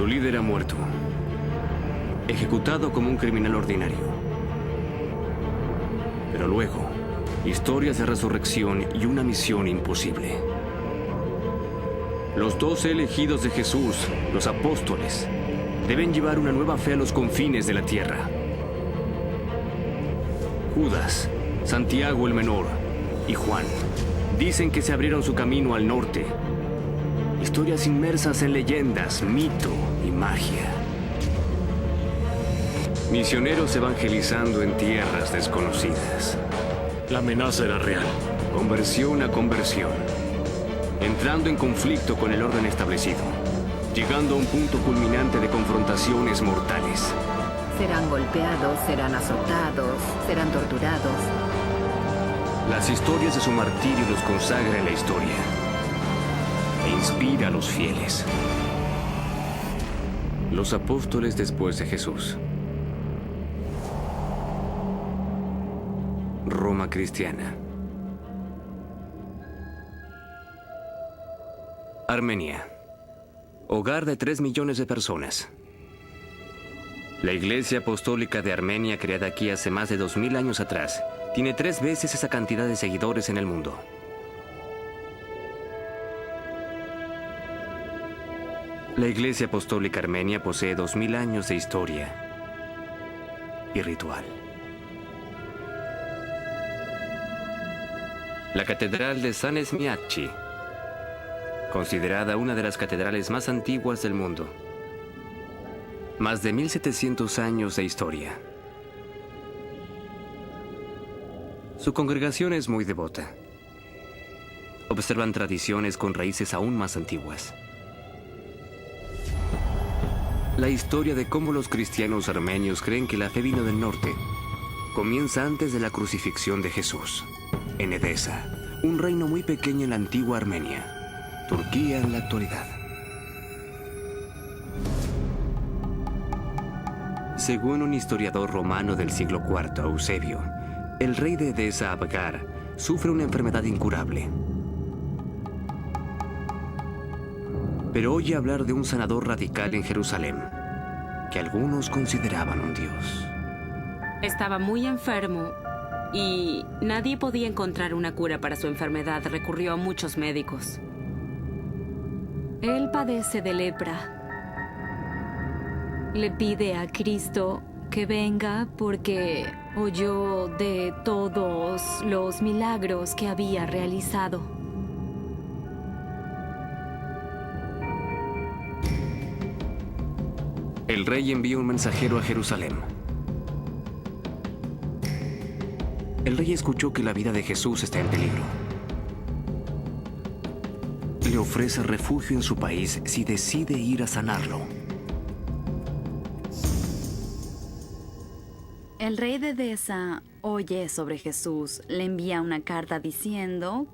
Su líder ha muerto, ejecutado como un criminal ordinario. Pero luego, historias de resurrección y una misión imposible. Los 12 elegidos de Jesús, los apóstoles, deben llevar una nueva fe a los confines de la tierra. Judas, Santiago el menor y Juan dicen que se abrieron su camino al norte. Historias inmersas en leyendas, mito y magia. Misioneros evangelizando en tierras desconocidas. La amenaza era real. Conversión a conversión. Entrando en conflicto con el orden establecido. Llegando a un punto culminante de confrontaciones mortales. Serán golpeados, serán azotados, serán torturados. Las historias de su martirio los consagra en la historia. E inspira a los fieles. Los apóstoles después de Jesús. Roma cristiana. Armenia. Hogar de 3 millones de personas. La Iglesia Apostólica de Armenia, creada aquí hace más de 2000 años atrás, tiene 3 veces esa cantidad de seguidores en el mundo. La Iglesia Apostólica Armenia posee 2000 años de historia y ritual. La Catedral de San Esmiatchi, considerada una de las catedrales más antiguas del mundo. Más de 1700 años de historia. Su congregación es muy devota. Observan tradiciones con raíces aún más antiguas. La historia de cómo los cristianos armenios creen que la fe vino del norte comienza antes de la crucifixión de Jesús, en Edesa, un reino muy pequeño en la antigua Armenia, Turquía en la actualidad. Según un historiador romano del siglo IV, Eusebio, el rey de Edesa, Abgar, sufre una enfermedad incurable. Pero oye hablar de un sanador radical en Jerusalén, que algunos consideraban un dios. Estaba muy enfermo y nadie podía encontrar una cura para su enfermedad. Recurrió a muchos médicos. Él padece de lepra. Le pide a Cristo que venga porque oyó de todos los milagros que había realizado. El rey envía un mensajero a Jerusalén. El rey escuchó que la vida de Jesús está en peligro. Le ofrece refugio en su país si decide ir a sanarlo. El rey de Edesa oye sobre Jesús, le envía una carta diciendo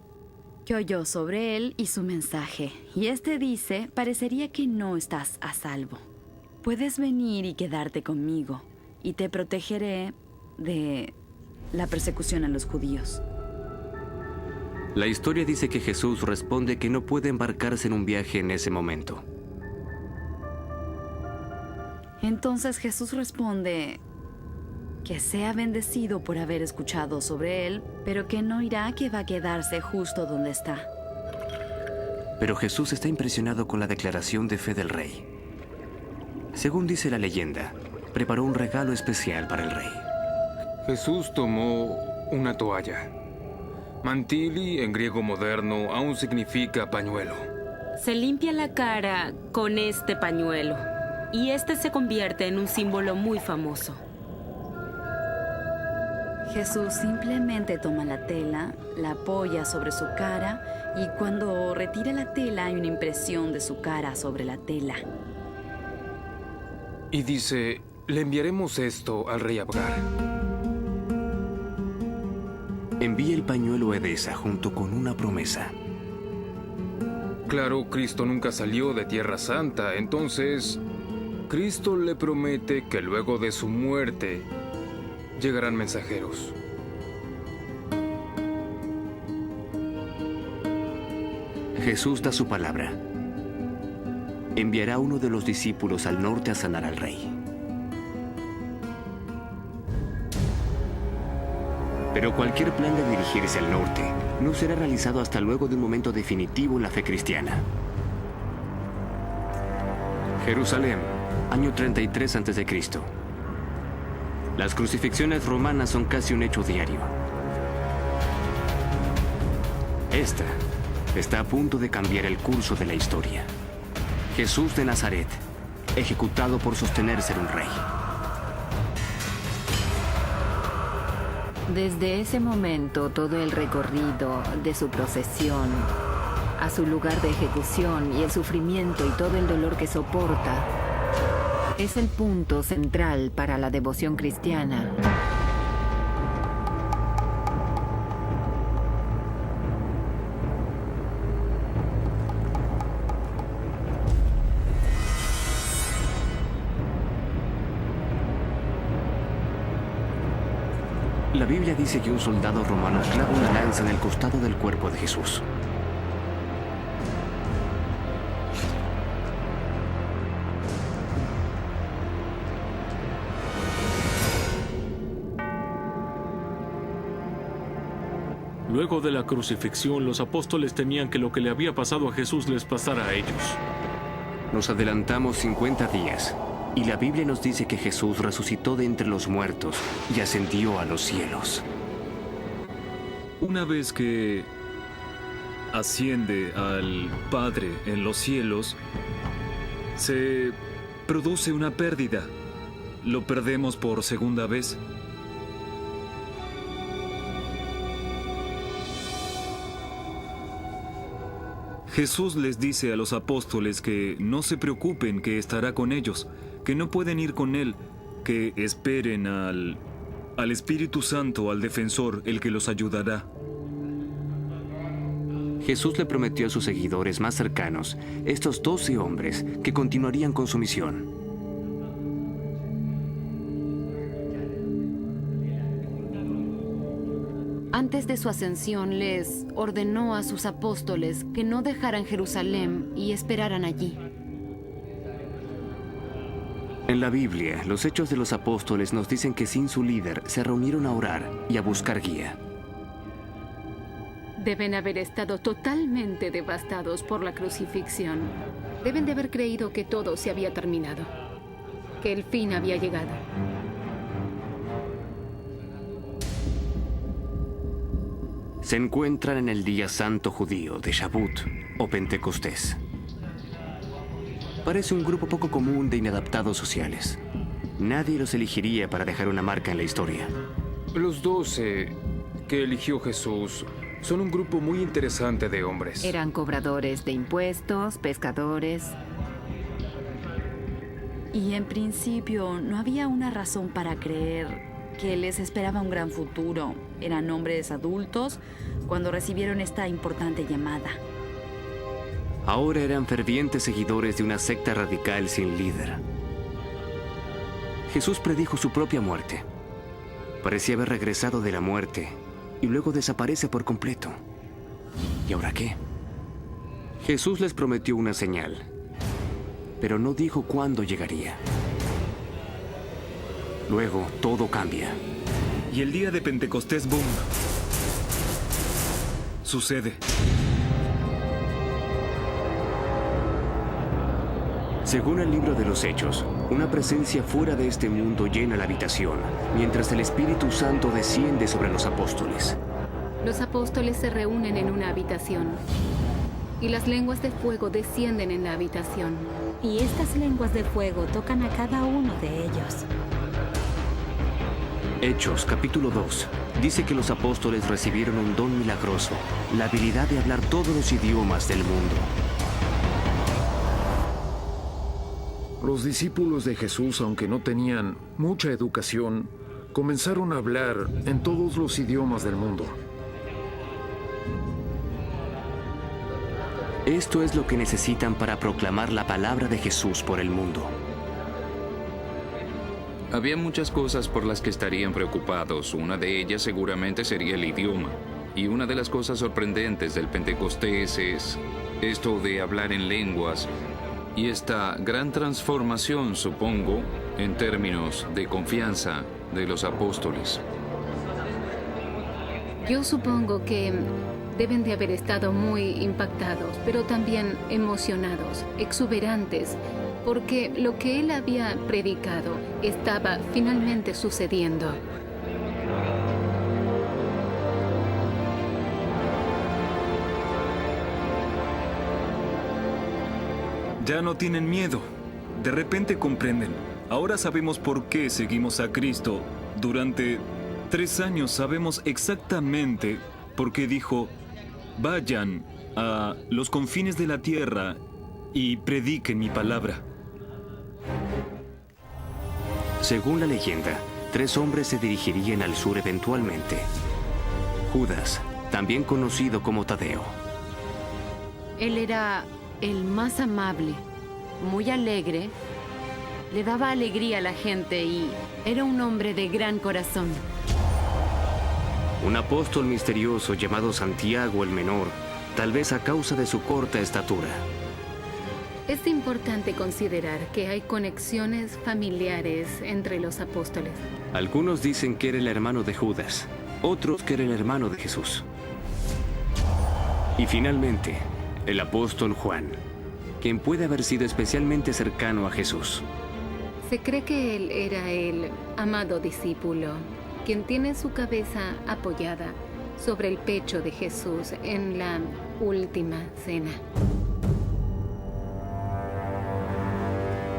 que oyó sobre él y su mensaje. Y este dice, parecería que no estás a salvo. Puedes venir y quedarte conmigo, y te protegeré de la persecución a los judíos. La historia dice que Jesús responde que no puede embarcarse en un viaje en ese momento. Entonces Jesús responde que sea bendecido por haber escuchado sobre él, pero que no irá, que va a quedarse justo donde está. Pero Jesús está impresionado con la declaración de fe del rey. Según dice la leyenda, preparó un regalo especial para el rey. Jesús tomó una toalla. Mantili, en griego moderno, aún significa pañuelo. Se limpia la cara con este pañuelo y este se convierte en un símbolo muy famoso. Jesús simplemente toma la tela, la apoya sobre su cara y cuando retira la tela hay una impresión de su cara sobre la tela. Y dice, le enviaremos esto al rey Abgar. Envía el pañuelo a Edesa junto con una promesa. Claro, Cristo nunca salió de Tierra Santa, entonces Cristo le promete que luego de su muerte llegarán mensajeros. Jesús da su palabra. enviará a uno de los discípulos al norte a sanar al rey. Pero cualquier plan de dirigirse al norte no será realizado hasta luego de un momento definitivo en la fe cristiana. Jerusalén, año 33 a.C. Las crucifixiones romanas son casi un hecho diario. Esta está a punto de cambiar el curso de la historia. Jesús de Nazaret, ejecutado por sostener ser un rey. Desde ese momento, todo el recorrido de su procesión a su lugar de ejecución y el sufrimiento y todo el dolor que soporta es el punto central para la devoción cristiana. La Biblia dice que un soldado romano clava una lanza en el costado del cuerpo de Jesús. Luego de la crucifixión, los apóstoles temían que lo que le había pasado a Jesús les pasara a ellos. Nos adelantamos 50 días y la Biblia nos dice que Jesús resucitó de entre los muertos y ascendió a los cielos. Una vez que asciende al Padre en los cielos, se produce una pérdida. Lo perdemos por segunda vez. Jesús les dice a los apóstoles que no se preocupen, que estará con ellos, que no pueden ir con Él, que esperen al Espíritu Santo, al Defensor, el que los ayudará. Jesús le prometió a sus seguidores más cercanos, estos 12 hombres, que continuarían con su misión. Antes de su ascensión, les ordenó a sus apóstoles que no dejaran Jerusalén y esperaran allí. En la Biblia, los Hechos de los Apóstoles nos dicen que sin su líder se reunieron a orar y a buscar guía. Deben haber estado totalmente devastados por la crucifixión. Deben de haber creído que todo se había terminado, que el fin había llegado. Se encuentran en el día santo judío de Shavuot o Pentecostés. Parece un grupo poco común de inadaptados sociales. Nadie los elegiría para dejar una marca en la historia. Los 12 que eligió Jesús son un grupo muy interesante de hombres. Eran cobradores de impuestos, pescadores. Y en principio no había una razón para creer que les esperaba un gran futuro. Eran hombres adultos cuando recibieron esta importante llamada. Ahora eran fervientes seguidores de una secta radical sin líder. Jesús predijo su propia muerte. Parecía haber regresado de la muerte y luego desaparece por completo. ¿Y ahora qué? Jesús les prometió una señal, pero no dijo cuándo llegaría. Luego, todo cambia. Y el día de Pentecostés, ¡boom!, sucede. Según el libro de los Hechos, una presencia fuera de este mundo llena la habitación, mientras el Espíritu Santo desciende sobre los apóstoles. Los apóstoles se reúnen en una habitación y las lenguas de fuego descienden en la habitación. Y estas lenguas de fuego tocan a cada uno de ellos. Hechos, capítulo 2, dice que los apóstoles recibieron un don milagroso, la habilidad de hablar todos los idiomas del mundo. Los discípulos de Jesús, aunque no tenían mucha educación, comenzaron a hablar en todos los idiomas del mundo. Esto es lo que necesitan para proclamar la palabra de Jesús por el mundo. Había muchas cosas por las que estarían preocupados. Una de ellas seguramente sería el idioma. Y una de las cosas sorprendentes del Pentecostés es esto de hablar en lenguas. Y esta gran transformación, supongo, en términos de confianza de los apóstoles. Yo supongo que deben de haber estado muy impactados, pero también emocionados, exuberantes, porque lo que él había predicado estaba finalmente sucediendo. Ya no tienen miedo. De repente comprenden. Ahora sabemos por qué seguimos a Cristo. Durante 3 años sabemos exactamente por qué dijo: vayan a los confines de la tierra y prediquen mi palabra. Según la leyenda, 3 hombres se dirigirían al sur eventualmente. Judas, también conocido como Tadeo. Él era el más amable, muy alegre, le daba alegría a la gente y era un hombre de gran corazón. Un apóstol misterioso llamado Santiago el Menor, tal vez a causa de su corta estatura. Es importante considerar que hay conexiones familiares entre los apóstoles. Algunos dicen que era el hermano de Judas, otros que era el hermano de Jesús. Y finalmente, el apóstol Juan, quien puede haber sido especialmente cercano a Jesús. Se cree que él era el amado discípulo, quien tiene su cabeza apoyada sobre el pecho de Jesús en la última cena.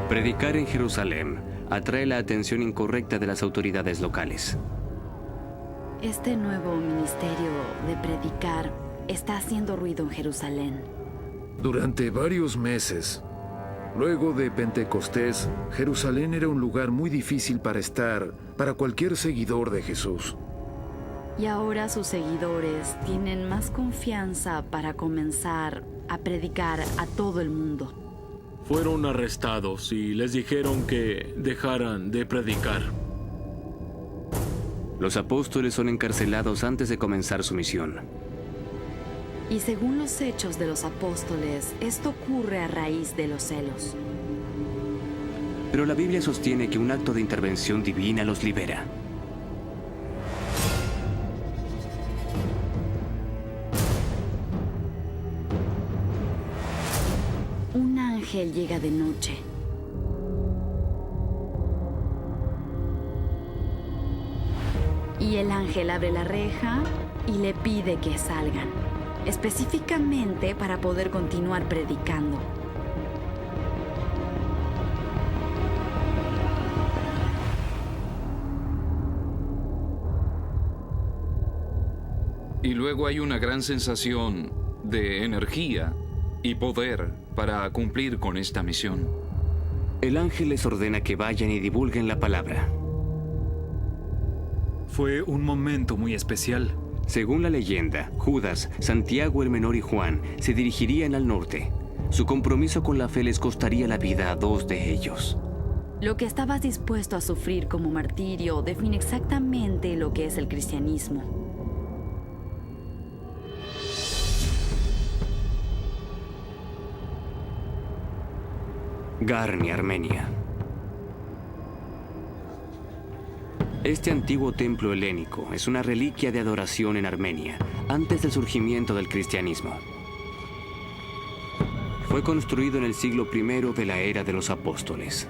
Predicar en Jerusalén atrae la atención incorrecta de las autoridades locales. Este nuevo ministerio de predicar está haciendo ruido en Jerusalén. Durante varios meses, luego de Pentecostés, Jerusalén era un lugar muy difícil para estar para cualquier seguidor de Jesús. Y ahora sus seguidores tienen más confianza para comenzar a predicar a todo el mundo. Fueron arrestados y les dijeron que dejaran de predicar. Los apóstoles son encarcelados antes de comenzar su misión. Y según los hechos de los apóstoles, esto ocurre a raíz de los celos. Pero la Biblia sostiene que un acto de intervención divina los libera. Un ángel llega de noche. Y el ángel abre la reja y le pide que salgan, específicamente para poder continuar predicando. Y luego hay una gran sensación de energía y poder para cumplir con esta misión. El ángel les ordena que vayan y divulguen la palabra. Fue un momento muy especial. Según la leyenda, Judas, Santiago el Menor y Juan se dirigirían al norte. Su compromiso con la fe les costaría la vida a 2 de ellos. Lo que estabas dispuesto a sufrir como martirio define exactamente lo que es el cristianismo. Garni, Armenia. Este antiguo templo helénico es una reliquia de adoración en Armenia, antes del surgimiento del cristianismo. Fue construido en el siglo I de la era de los apóstoles.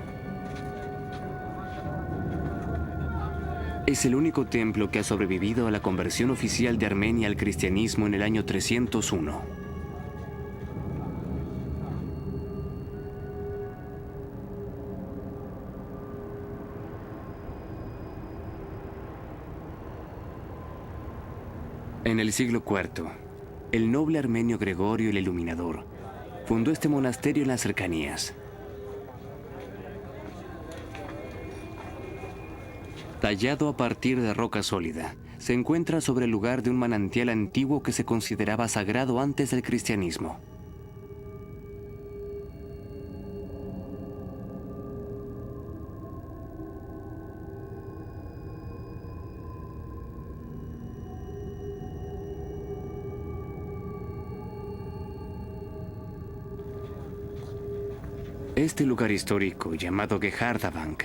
Es el único templo que ha sobrevivido a la conversión oficial de Armenia al cristianismo en el año 301. En el siglo IV, el noble armenio Gregorio el Iluminador fundó este monasterio en las cercanías. Tallado a partir de roca sólida, se encuentra sobre el lugar de un manantial antiguo que se consideraba sagrado antes del cristianismo. Este lugar histórico, llamado Gehardabank,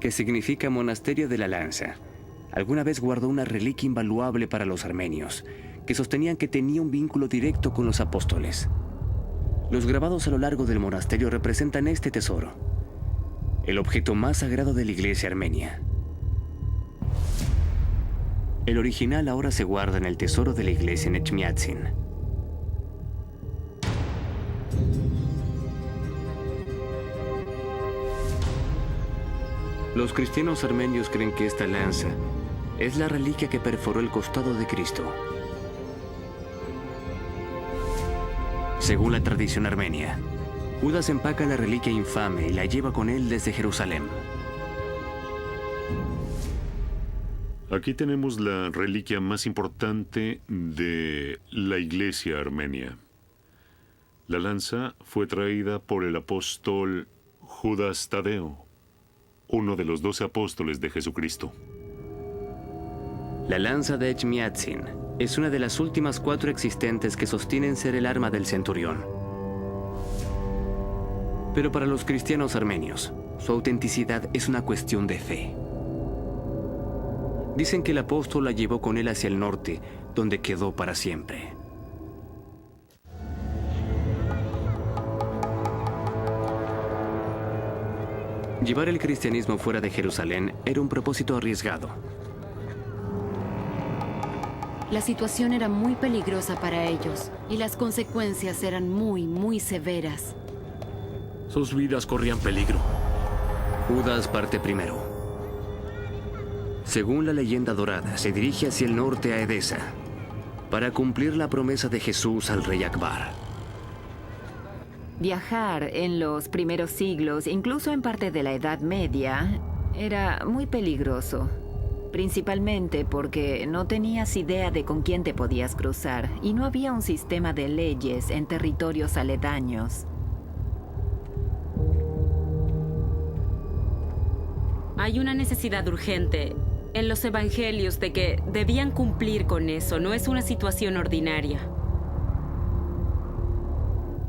que significa Monasterio de la Lanza, alguna vez guardó una reliquia invaluable para los armenios, que sostenían que tenía un vínculo directo con los apóstoles. Los grabados a lo largo del monasterio representan este tesoro, el objeto más sagrado de la iglesia armenia. El original ahora se guarda en el tesoro de la iglesia en Echmiadzin. Los cristianos armenios creen que esta lanza es la reliquia que perforó el costado de Cristo. Según la tradición armenia, Judas empaca la reliquia infame y la lleva con él desde Jerusalén. Aquí tenemos la reliquia más importante de la iglesia armenia. La lanza fue traída por el apóstol Judas Tadeo, uno de los 12 apóstoles de Jesucristo. La lanza de Echmiadzin es una de las últimas 4 existentes que sostienen ser el arma del centurión. Pero para los cristianos armenios, su autenticidad es una cuestión de fe. Dicen que el apóstol la llevó con él hacia el norte, donde quedó para siempre. Llevar el cristianismo fuera de Jerusalén era un propósito arriesgado. La situación era muy peligrosa para ellos y las consecuencias eran muy severas. Sus vidas corrían peligro. Judas parte primero. Según la leyenda dorada, se dirige hacia el norte a Edesa para cumplir la promesa de Jesús al rey Akbar. Viajar en los primeros siglos, incluso en parte de la Edad Media, era muy peligroso. Principalmente porque no tenías idea de con quién te podías cruzar y no había un sistema de leyes en territorios aledaños. Hay una necesidad urgente en los evangelios de que debían cumplir con eso. No es una situación ordinaria.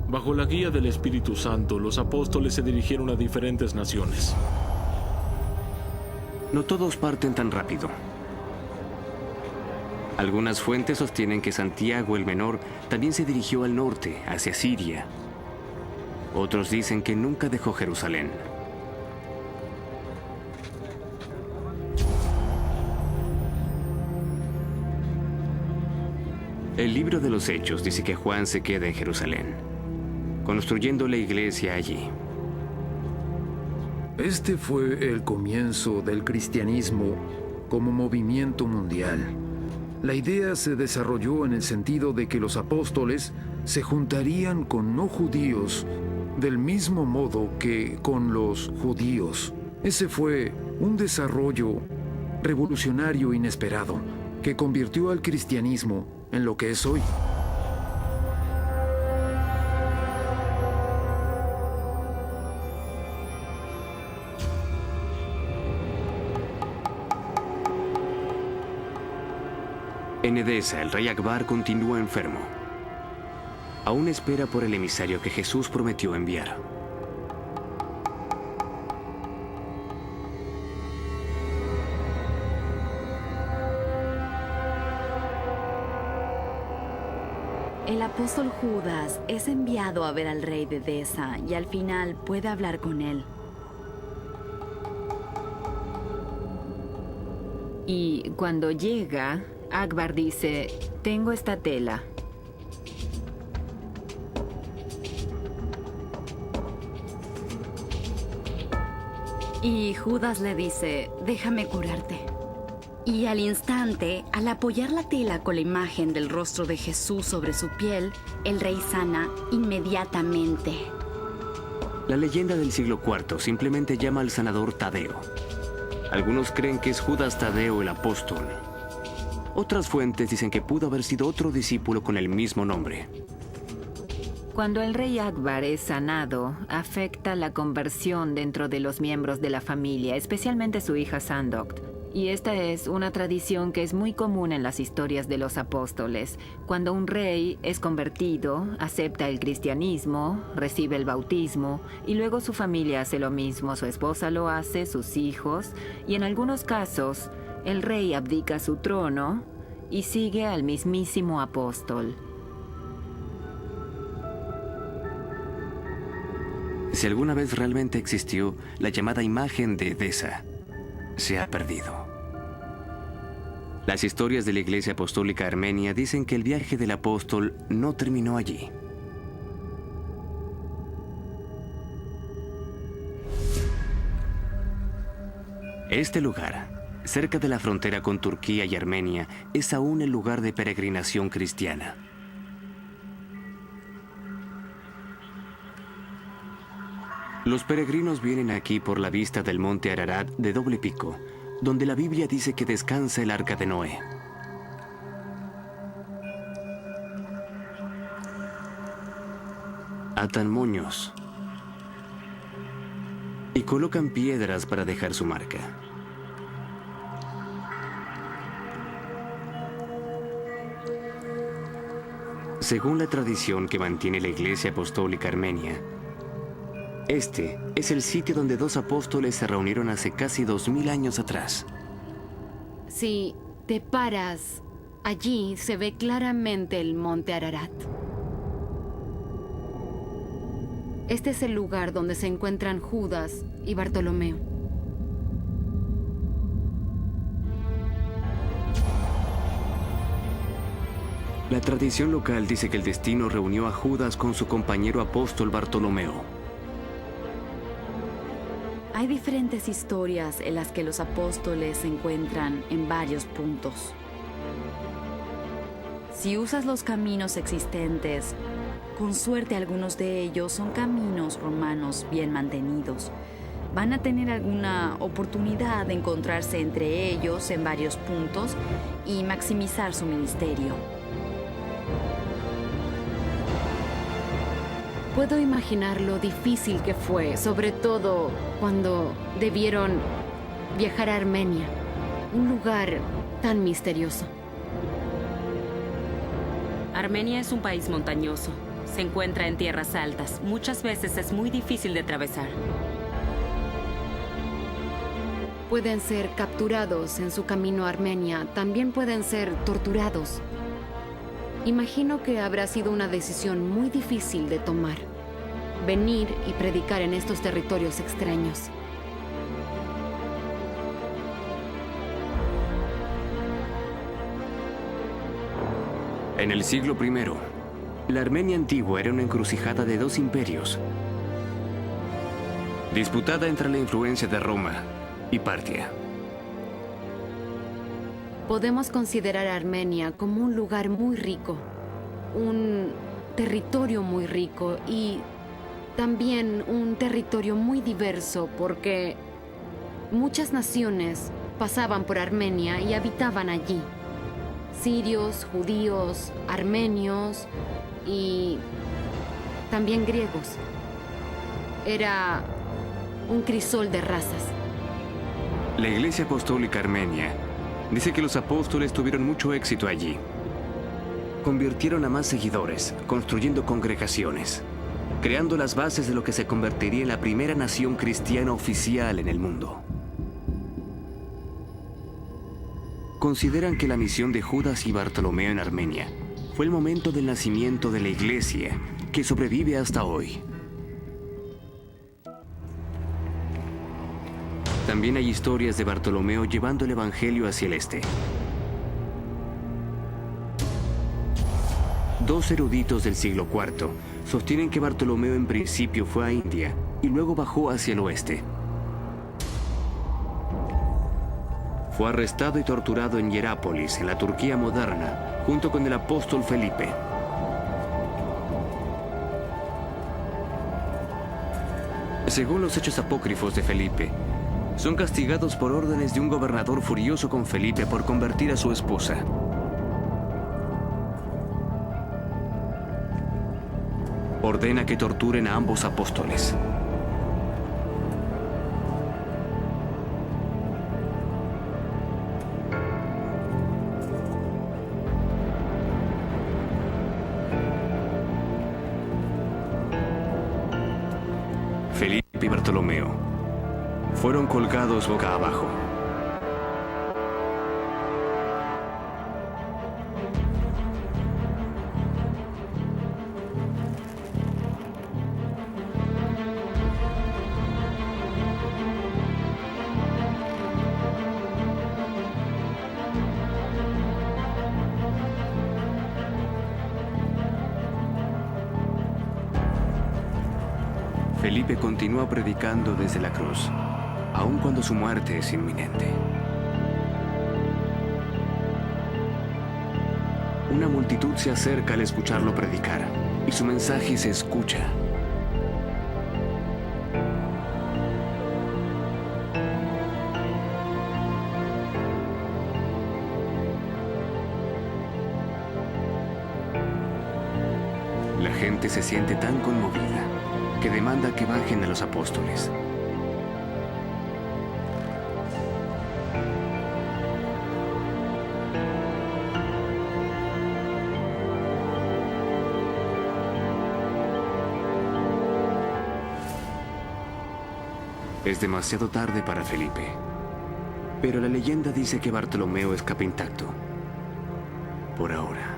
Bajo la guía del Espíritu Santo, los apóstoles se dirigieron a diferentes naciones. No todos parten tan rápido. Algunas fuentes sostienen que Santiago el Menor también se dirigió al norte, hacia Siria. Otros dicen que nunca dejó Jerusalén. El libro de los Hechos dice que Juan se queda en Jerusalén, construyendo la iglesia allí. Este fue el comienzo del cristianismo como movimiento mundial. La idea se desarrolló en el sentido de que los apóstoles se juntarían con no judíos del mismo modo que con los judíos. Ese fue un desarrollo revolucionario inesperado que convirtió al cristianismo en lo que es hoy. En Edesa, el rey Akbar continúa enfermo. Aún espera por el emisario que Jesús prometió enviar. El apóstol Judas es enviado a ver al rey de Edesa y al final puede hablar con él. Y cuando llega, Akbar dice, tengo esta tela. Y Judas le dice, déjame curarte. Y al instante, al apoyar la tela con la imagen del rostro de Jesús sobre su piel, el rey sana inmediatamente. La leyenda del siglo IV simplemente llama al sanador Tadeo. Algunos creen que es Judas Tadeo el apóstol. Otras fuentes dicen que pudo haber sido otro discípulo con el mismo nombre. Cuando el rey Akbar es sanado, afecta la conversión dentro de los miembros de la familia, especialmente su hija Sandokt. Y esta es una tradición que es muy común en las historias de los apóstoles. Cuando un rey es convertido, acepta el cristianismo, recibe el bautismo y luego su familia hace lo mismo, su esposa lo hace, sus hijos, y en algunos casos el rey abdica su trono y sigue al mismísimo apóstol. Si alguna vez realmente existió, la llamada imagen de Edesa se ha perdido. Las historias de la Iglesia Apostólica Armenia dicen que el viaje del apóstol no terminó allí. Este lugar, cerca de la frontera con Turquía y Armenia, es aún el lugar de peregrinación cristiana. Los peregrinos vienen aquí por la vista del monte Ararat de doble pico, donde la Biblia dice que descansa el arca de Noé. Atan moños y colocan piedras para dejar su marca. Según la tradición que mantiene la Iglesia Apostólica Armenia, este es el sitio donde dos apóstoles se reunieron hace casi 2000 años atrás. Si te paras allí, se ve claramente el monte Ararat. Este es el lugar donde se encuentran Judas y Bartolomeo. La tradición local dice que el destino reunió a Judas con su compañero apóstol Bartolomeo. Hay diferentes historias en las que los apóstoles se encuentran en varios puntos. Si usas los caminos existentes, con suerte algunos de ellos son caminos romanos bien mantenidos. Van a tener alguna oportunidad de encontrarse entre ellos en varios puntos y maximizar su ministerio. Puedo imaginar lo difícil que fue, sobre todo cuando debieron viajar a Armenia, un lugar tan misterioso. Armenia es un país montañoso. Se encuentra en tierras altas. Muchas veces es muy difícil de atravesar. Pueden ser capturados en su camino a Armenia. También pueden ser torturados. Imagino que habrá sido una decisión muy difícil de tomar. Venir y predicar en estos territorios extraños. En el siglo I, la Armenia antigua era una encrucijada de dos imperios, disputada entre la influencia de Roma y Partia. Podemos considerar a Armenia como un lugar muy rico, un territorio muy rico y también un territorio muy diverso porque muchas naciones pasaban por Armenia y habitaban allí. Sirios, judíos, armenios y también griegos. Era un crisol de razas. La Iglesia Apostólica Armenia dice que los apóstoles tuvieron mucho éxito allí. Convirtieron a más seguidores, construyendo congregaciones, creando las bases de lo que se convertiría en la primera nación cristiana oficial en el mundo. Consideran que la misión de Judas y Bartolomeo en Armenia fue el momento del nacimiento de la Iglesia, que sobrevive hasta hoy. También hay historias de Bartolomeo llevando el Evangelio hacia el este. Dos eruditos del siglo IV sostienen que Bartolomeo en principio fue a India y luego bajó hacia el oeste. Fue arrestado y torturado en Hierápolis, en la Turquía moderna, junto con el apóstol Felipe. Según los hechos apócrifos de Felipe, son castigados por órdenes de un gobernador furioso con Felipe por convertir a su esposa. Ordena que torturen a ambos apóstoles. y Bartolomeo fueron colgados boca abajo. Felipe continúa predicando desde la cruz, aun cuando su muerte es inminente. Una multitud se acerca al escucharlo predicar, y su mensaje se escucha. La gente se siente tan conmovida que demanda que bajen a los apóstoles. Es demasiado tarde para Felipe, pero la leyenda dice que Bartolomeo escapa intacto. Por ahora.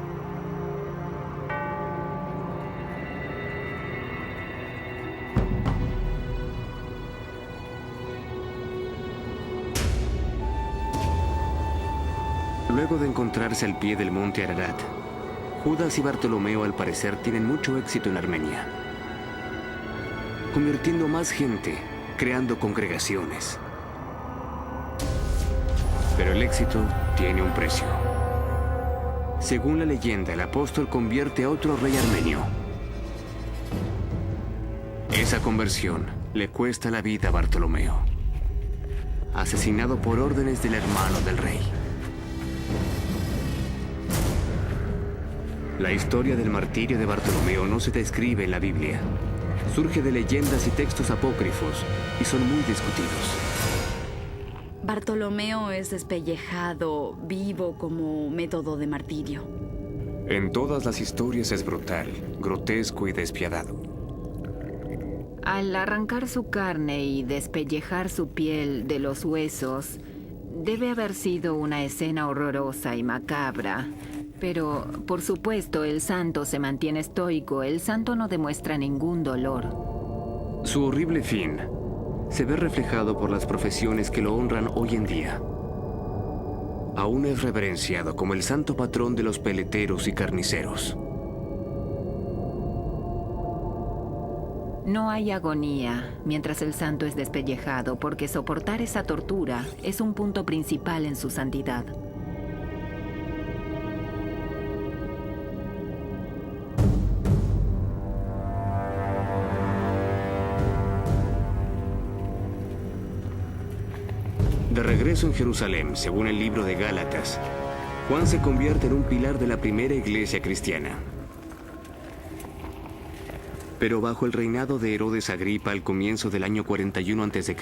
Luego de encontrarse al pie del monte Ararat, Judas y Bartolomeo al parecer tienen mucho éxito en Armenia, convirtiendo más gente, creando congregaciones. Pero el éxito tiene un precio. Según la leyenda, el apóstol convierte a otro rey armenio. Esa conversión le cuesta la vida a Bartolomeo, asesinado por órdenes del hermano del rey. La historia del martirio de Bartolomeo no se describe en la Biblia. Surge de leyendas y textos apócrifos y son muy discutidos. Bartolomeo es despellejado vivo como método de martirio. En todas las historias es brutal, grotesco y despiadado. Al arrancar su carne y despellejar su piel de los huesos, debe haber sido una escena horrorosa y macabra. Pero, por supuesto, el santo se mantiene estoico. El santo no demuestra ningún dolor. Su horrible fin se ve reflejado por las profesiones que lo honran hoy en día. Aún es reverenciado como el santo patrón de los peleteros y carniceros. No hay agonía mientras el santo es despellejado, porque soportar esa tortura es un punto principal en su santidad. De regreso en Jerusalén, según el libro de Gálatas, Juan se convierte en un pilar de la primera iglesia cristiana. Pero bajo el reinado de Herodes Agripa al comienzo del año 41 a.C.,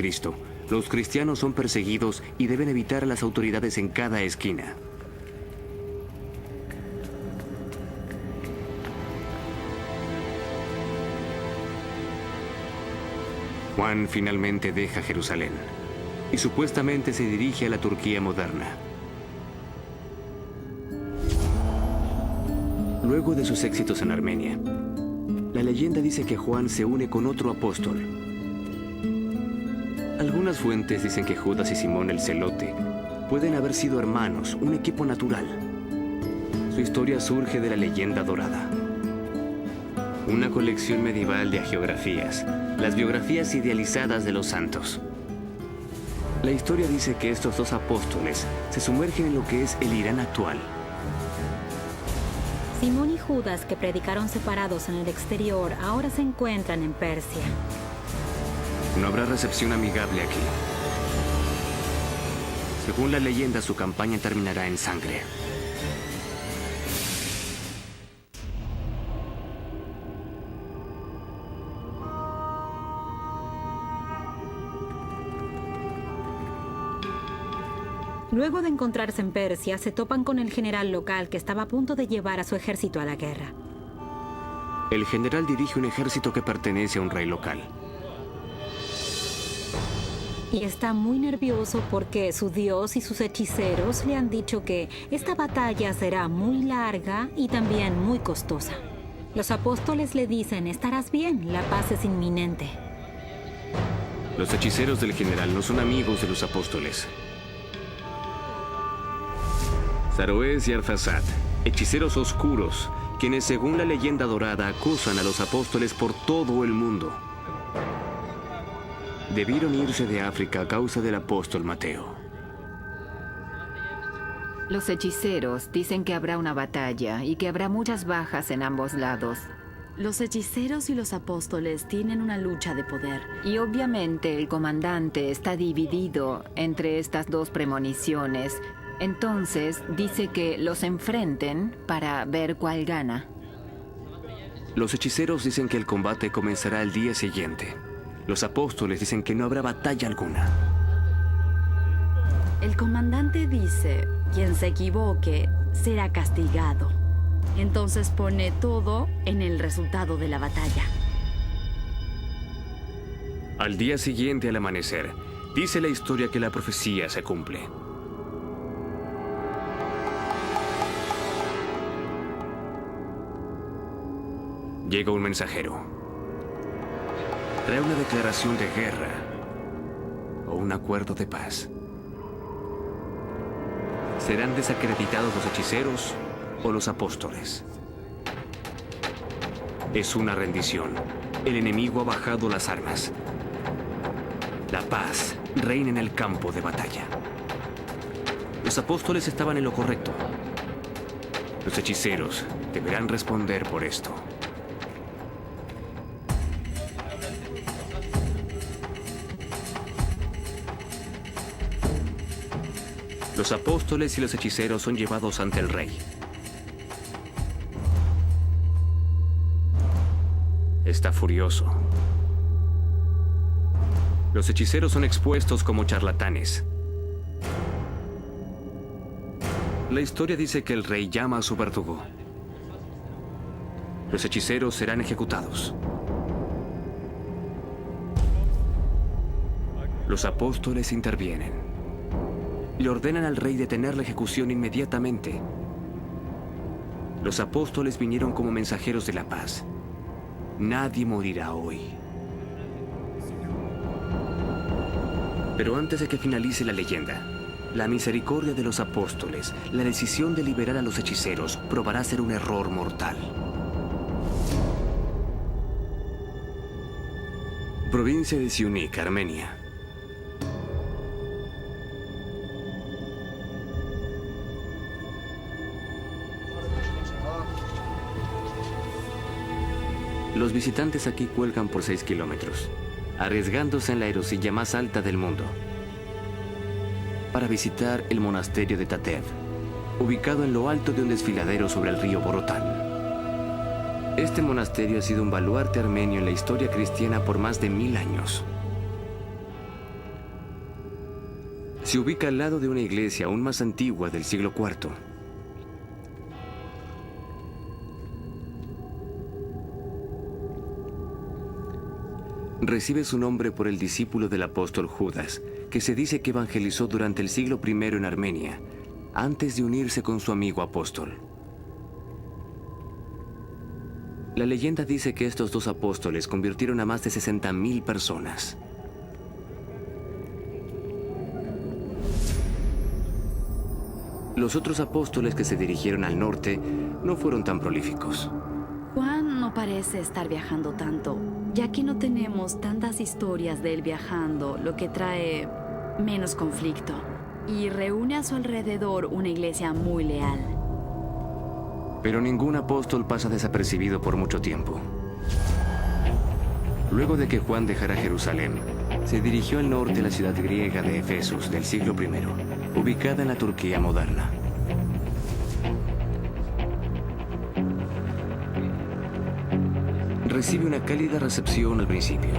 los cristianos son perseguidos y deben evitar a las autoridades en cada esquina. Juan finalmente deja Jerusalén y supuestamente se dirige a la Turquía moderna. Luego de sus éxitos en Armenia, la leyenda dice que Juan se une con otro apóstol. Algunas fuentes dicen que Judas y Simón el Celote pueden haber sido hermanos, un equipo natural. Su historia surge de la leyenda dorada, una colección medieval de hagiografías, las biografías idealizadas de los santos. La historia dice que estos dos apóstoles se sumergen en lo que es el Irán actual. Simón y Judas, que predicaron separados en el exterior, ahora se encuentran en Persia. No habrá recepción amigable aquí. Según la leyenda, su campaña terminará en sangre. Luego de encontrarse en Persia, se topan con el general local que estaba a punto de llevar a su ejército a la guerra. El general dirige un ejército que pertenece a un rey local. y está muy nervioso porque su dios y sus hechiceros le han dicho que esta batalla será muy larga y también muy costosa. Los apóstoles le dicen: estarás bien, la paz es inminente. Los hechiceros del general no son amigos de los apóstoles. Saroés y Arphazad, hechiceros oscuros, quienes según la leyenda dorada acusan a los apóstoles por todo el mundo. Debieron irse de África a causa del apóstol Mateo. Los hechiceros dicen que habrá una batalla y que habrá muchas bajas en ambos lados. Los hechiceros y los apóstoles tienen una lucha de poder. Y obviamente el comandante está dividido entre estas dos premoniciones. Entonces dice que los enfrenten para ver cuál gana. Los hechiceros dicen que el combate comenzará el día siguiente. Los apóstoles dicen que no habrá batalla alguna. El comandante dice: quien se equivoque será castigado. Entonces pone todo en el resultado de la batalla. Al día siguiente, al amanecer, dice la historia que la profecía se cumple. Llega un mensajero. Trae una declaración de guerra o un acuerdo de paz. ¿Serán desacreditados los hechiceros o los apóstoles? Es una rendición. El enemigo ha bajado las armas. La paz reina en el campo de batalla. Los apóstoles estaban en lo correcto. Los hechiceros deberán responder por esto. Los apóstoles y los hechiceros son llevados ante el rey. Está furioso. Los hechiceros son expuestos como charlatanes. La historia dice que el rey llama a su verdugo. Los hechiceros serán ejecutados. Los apóstoles intervienen. Le ordenan al rey detener la ejecución inmediatamente. Los apóstoles vinieron como mensajeros de la paz. Nadie morirá hoy. Pero antes de que finalice la leyenda, la misericordia de los apóstoles, la decisión de liberar a los hechiceros, probará ser un error mortal. Provincia de Syunik, Armenia. Los visitantes aquí cuelgan por 6 kilómetros, arriesgándose en la aerosilla más alta del mundo, para visitar el monasterio de Tatev, ubicado en lo alto de un desfiladero sobre el río Borotán. Este monasterio ha sido un baluarte armenio en la historia cristiana por más de 1000 años. Se ubica al lado de una iglesia aún más antigua del siglo IV. Recibe su nombre por el discípulo del apóstol Judas, que se dice que evangelizó durante el siglo I en Armenia, antes de unirse con su amigo apóstol. La leyenda dice que estos dos apóstoles convirtieron a más de 60.000 personas. Los otros apóstoles que se dirigieron al norte no fueron tan prolíficos. Juan no parece estar viajando tanto, ya que no tenemos tantas historias de él viajando, lo que trae menos conflicto. Y reúne a su alrededor una iglesia muy leal. Pero ningún apóstol pasa desapercibido por mucho tiempo. Luego de que Juan dejara Jerusalén, se dirigió al norte a la ciudad griega de Efesos del siglo I, ubicada en la Turquía moderna. Recibe una cálida recepción al principio,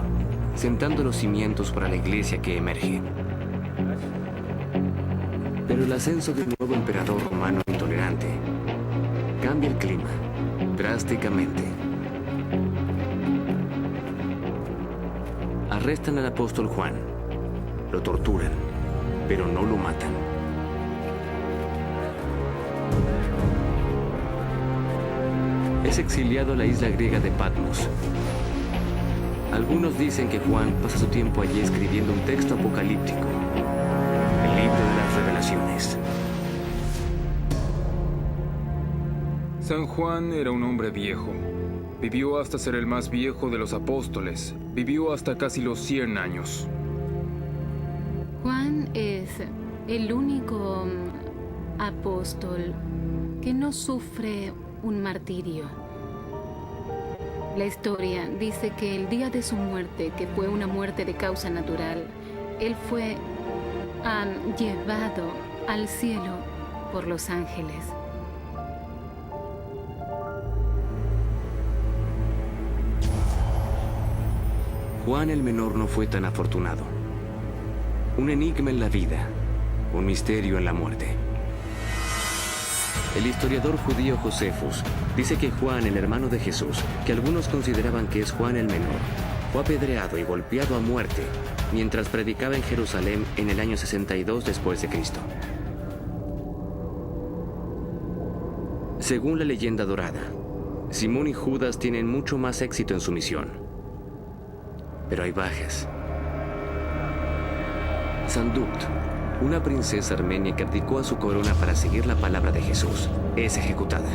sentando los cimientos para la iglesia que emerge. Pero el ascenso del nuevo emperador romano intolerante cambia el clima drásticamente. Arrestan al apóstol Juan Lo torturan, pero no lo matan. Es exiliado a la isla griega de Patmos. Algunos dicen que Juan pasa su tiempo allí escribiendo un texto apocalíptico, el libro de las revelaciones. San Juan era un hombre viejo. Vivió hasta ser el más viejo de los apóstoles. Vivió hasta casi los 100 años. Juan es el único apóstol que no sufre un martirio. La historia dice que el día de su muerte, que fue una muerte de causa natural, él fue llevado al cielo por los ángeles. Juan el Menor no fue tan afortunado. Un enigma en la vida, un misterio en la muerte. El historiador judío Josefus dice que Juan, el hermano de Jesús, que algunos consideraban que es Juan el Menor, fue apedreado y golpeado a muerte mientras predicaba en Jerusalén en el año 62 después de Cristo. Según la leyenda dorada, Simón y Judas tienen mucho más éxito en su misión. Pero hay bajas. Sandukt, una princesa armenia que abdicó a su corona para seguir la palabra de Jesús, es ejecutada.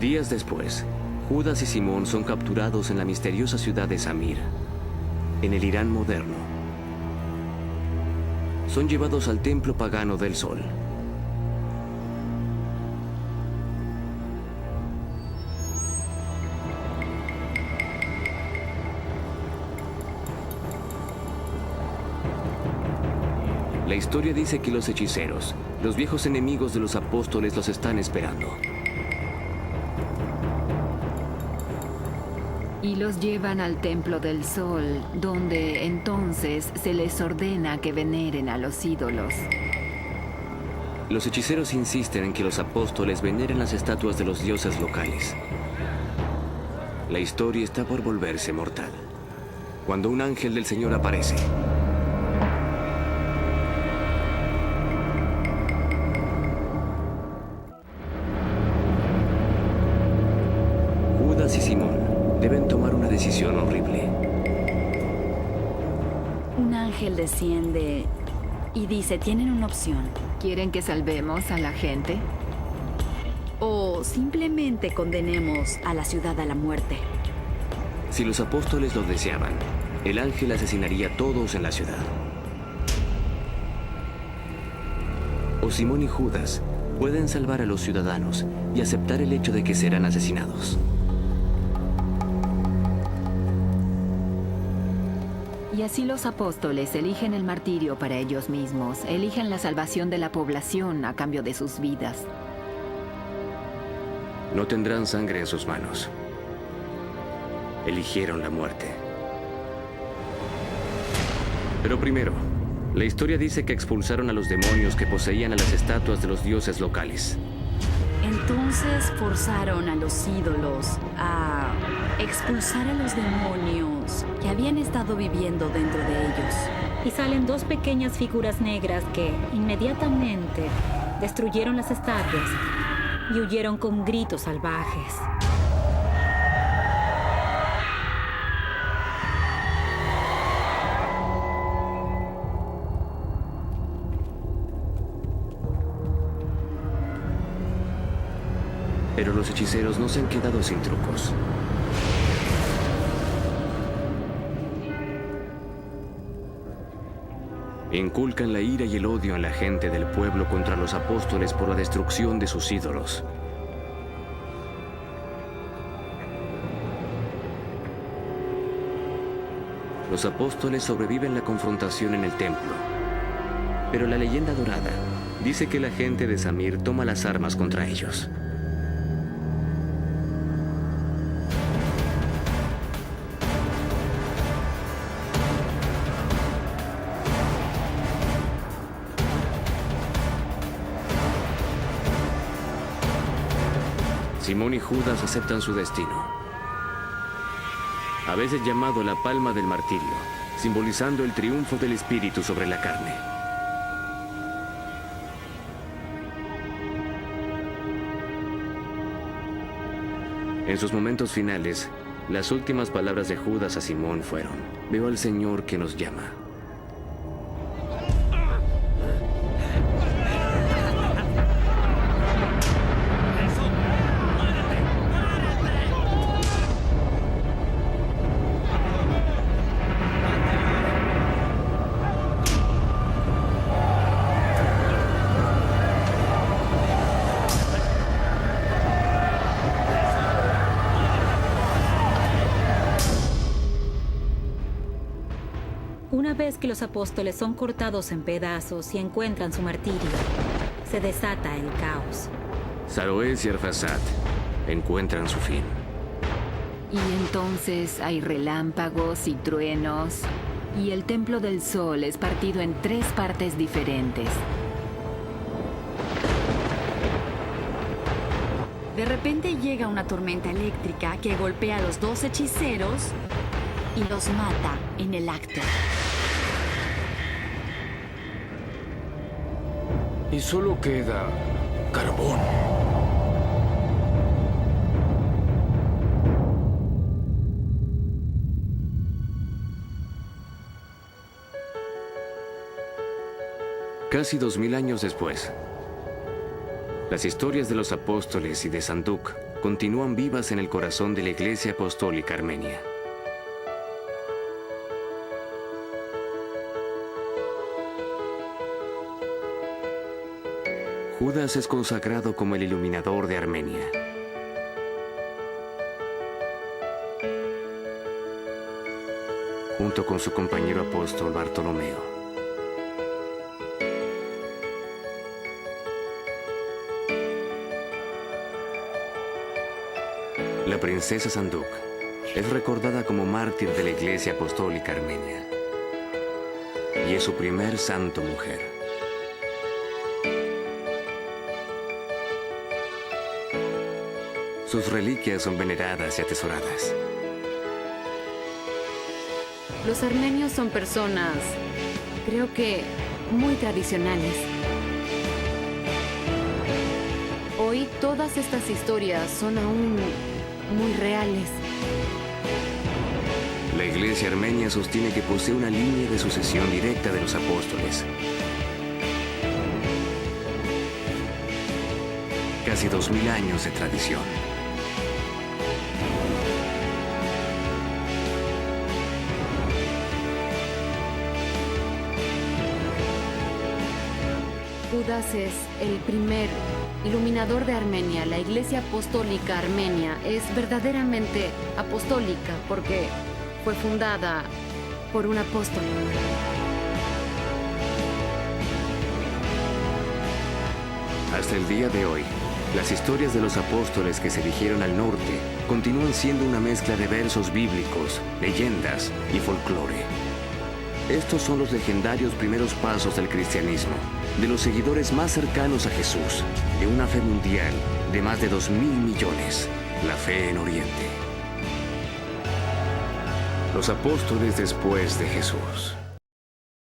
Días después, Judas y Simón son capturados en la misteriosa ciudad de Samir, en el Irán moderno. Son llevados al templo pagano del Sol. La historia dice que los hechiceros, los viejos enemigos de los apóstoles, los están esperando. Y los llevan al templo del sol, donde entonces se les ordena que veneren a los ídolos. Los hechiceros insisten en que los apóstoles veneren las estatuas de los dioses locales. La historia está por volverse mortal, cuando un ángel del Señor aparece. Judas y Simón deben tomar una decisión horrible. Un ángel desciende y dice, tienen una opción. ¿Quieren que salvemos a la gente? O simplemente condenemos a la ciudad a la muerte. Si los apóstoles lo deseaban, el ángel asesinaría a todos en la ciudad. O Simón y Judas pueden salvar a los ciudadanos y aceptar el hecho de que serán asesinados. Y así los apóstoles eligen el martirio para ellos mismos, eligen la salvación de la población a cambio de sus vidas. No tendrán sangre en sus manos. Eligieron la muerte. Pero primero, la historia dice que expulsaron a los demonios que poseían a las estatuas de los dioses locales. Entonces forzaron a los ídolos a expulsar a los demonios que habían estado viviendo dentro de ellos. Y salen dos pequeñas figuras negras que inmediatamente destruyeron las estatuas y huyeron con gritos salvajes. Pero los hechiceros no se han quedado sin trucos. Inculcan la ira y el odio en la gente del pueblo contra los apóstoles por la destrucción de sus ídolos. Los apóstoles sobreviven la confrontación en el templo. Pero la leyenda dorada dice que la gente de Samir toma las armas contra ellos. Simón y Judas aceptan su destino, a veces llamado la palma del martirio, simbolizando el triunfo del espíritu sobre la carne. En sus momentos finales, las últimas palabras de Judas a Simón fueron: veo al Señor que nos llama. Una vez que los apóstoles son cortados en pedazos y encuentran su martirio, se desata el caos. Saroés y Arphasad encuentran su fin. Y entonces hay relámpagos y truenos, y el templo del sol es partido en 3 partes diferentes. De repente llega una tormenta eléctrica que golpea a los 2 hechiceros y los mata en el acto. Y solo queda carbón. Casi 2000 años después, las historias de los apóstoles y de Sanduc continúan vivas en el corazón de la Iglesia Apostólica Armenia. Judas es consagrado como el iluminador de Armenia. Junto con su compañero apóstol Bartolomeo. La princesa Sanduc es recordada como mártir de la Iglesia Apostólica Armenia. Y es su primer santo mujer. Sus reliquias son veneradas y atesoradas. Los armenios son personas, creo que, muy tradicionales. Hoy todas estas historias son aún muy reales. La Iglesia Armenia sostiene que posee una línea de sucesión directa de los apóstoles. Casi 2000 años de tradición. Judas es el primer iluminador de Armenia. La Iglesia Apostólica Armenia es verdaderamente apostólica porque fue fundada por un apóstol. Hasta el día de hoy, las historias de los apóstoles que se dirigieron al norte continúan siendo una mezcla de versos bíblicos, leyendas y folclore. Estos son los legendarios primeros pasos del cristianismo, de los seguidores más cercanos a Jesús, de una fe mundial de más de 2.000 millones, la fe en Oriente. Los apóstoles después de Jesús.